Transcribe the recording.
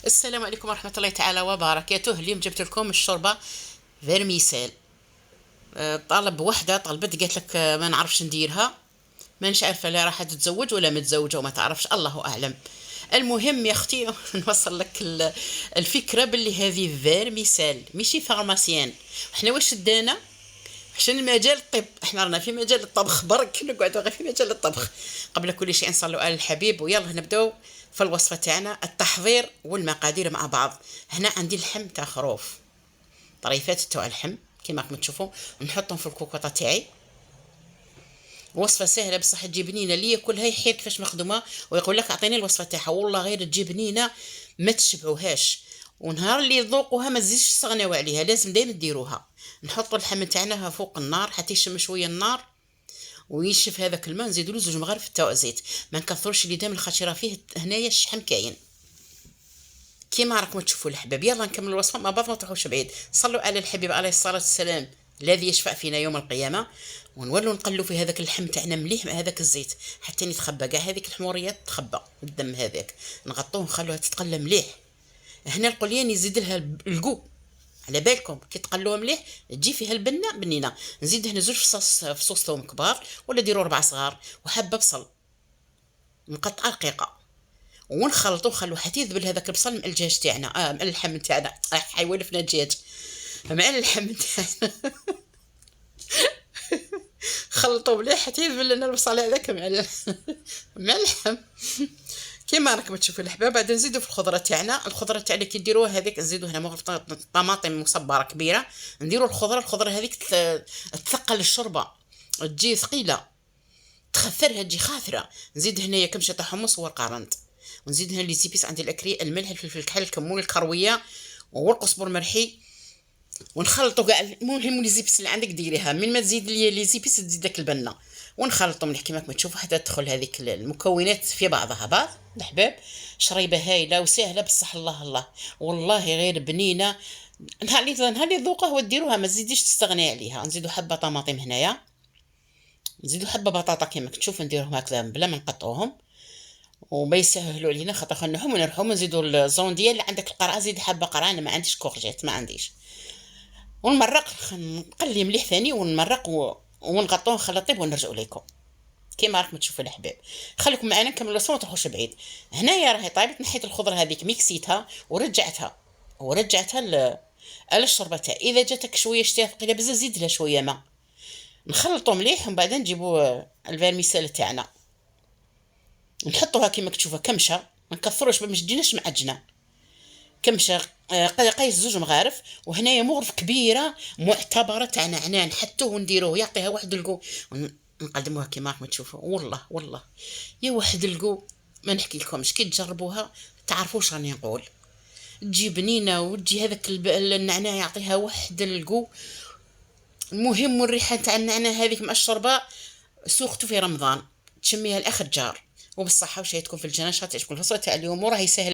السلام عليكم ورحمة الله تعالى وبركاته. اليوم جبت لكم الشوربة فيرميسيل. طالب وحدة طلبت قالت لك ما نعرفش نديرها، مانيش عارفة لا راح تتزوج ولا متزوجة وما تعرفش، الله أعلم. المهم يا أختي نوصل لك الفكرة باللي هذه فيرميسيل ماشي فارماسيان. احنا واش دانا عشان المجال الطب، احنا رانا في مجال الطبخ برك نقعدوا غير في مجال الطبخ. قبل كل شيء نصلوا على الحبيب ويلا نبداو في الوصفه تاعنا. التحضير والمقادير مع بعض. هنا عندي اللحم تاع خروف، طريفات تاع اللحم كما راكم تشوفوا، نحطهم في الكوكوطه تاعي. وصفه سهله بصح تجي بنينه، ليا كلها يحير كيفاش مخدومه ويقول لك اعطيني الوصفه تاعها، والله غير تجي بنينه ما تشبعوهاش. ونهار اللي يذوقوها ما تزيدش تستغناو عليها، لازم دايما ديروها. نحطوا اللحم تاعنا فوق النار حتى يشم شويه النار وينشف هذاك الماء، نزيدوا له 2 مغارف تاع زيت، ما نكثروش اللي دام الخطيره فيه هنايا الشحم كاين كيما راكم تشوفوا الحباب. يلا نكمل الوصفه مع بعض، ما تروحوش بعيد. صلوا على الحبيب عليه الصلاه والسلام الذي يشفع فينا يوم القيامه. ونولوا نقلوا في هذاك اللحم تاعنا مليح مع هذاك الزيت حتى يتخبى كاع هذيك الحموريات، تخبى الدم هذاك، نغطوه نخلوها تتقلى مليح. هنا القليان يزيد لها القو، على بالكم كي تقلوها مليح تجي فيها البنه بنينه. نزيد هنا 2 فصوص ثوم كبار ولا ديروا 4 صغار وحبه بصل مقطعه رقيقه، ونخلطوا نخلو حتى يذبل هذاك البصل مع الدجاج تاعنا، مع اللحم تاعنا. حيولفنا الدجاج مع اللحم تاعنا. خلطوا مليح حتى يذبل لنا البصل هذاك مع اللحم كيما راكم تشوفوا الحباب. بعد نزيدوا في الخضره تاعنا. الخضره تاعنا كي ديروها هذيك نزيدوا هنا مغرفه طماطم مصبره كبيره، نديروا الخضره هذيك تثقل الشوربه، تجي ثقيله، تخثرها تجي خاثره. نزيد هنايا كمشه تاع حمص وورقارنت، ونزيد هنا لي زيبيس عندي الاكري، الملح، الفلفل الكحل، الكمون، الكرويه والقزبر مرحي، ونخلطوا كاع. المهم لي زيبيس اللي عندك ديريها، من ما تزيد لي زيبيس تزيد داك البنه، ونخلطوا مليح كيما راكم تشوفوا حتى تدخل هذيك المكونات في بعضها بعض. الحباب شريبه هايله وسهله بصح الله الله، والله غير بنينه. نهار اللي ذوقه وديروها ما تزيديش تستغني عليها. نزيدوا حبه طماطم هنايا، نزيدوا حبه بطاطا كيما تشوفوا نديرهم هكذا بلا ما نقطعوهم وبيسهلوا علينا خاطر خنحهم ونرحهم. نزيدوا الزون ديال عندك القرعه، زيد حبه قرعه، انا ما عنديش كورجيت ما عنديش. ونمرق نقلي مليح ثاني ونمرق ونغطوه نخلي طيب ونرجعوا لكم كيما راكم تشوفوا الحباب. خليكم معنا نكملوا الوصفه ما تروحوش بعيد. هنايا راهي طايبت، نحيت الخضره هذيك ميكسيتها ورجعتها على الشوربه تاعي. اذا جاتك شويه شتيها ثقيله بزاف زيد لها شويه ماء، نخلطوا مليح ومن بعد نجيبوا الفيرميسيل تاعنا نحطوها كيما تشوفوا كمشه، ما نكثروش باش ما تجيناش معجنه. كمشه قيس 2 مغارف، وهنايا مغرف كبيره معتبره تاع نعناع نحطوه ونديروه يعطيها واحد القو، نقدموها كيما راكم تشوفوا. والله والله يا واحد القو ما نحكي لكمش، كي تجربوها تعرفوا واش راني نقول. تجي بنينه وتجي هذاك النعناع يعطيها واحد القو. المهم والريحه تاع النعناع هذيك مع الشوربه سوختو في رمضان تشميها لاخر جار. وبالصحه وشهيتكم في الجنه، شاتي تكون الفصله تاع اليوم وراهي سهله.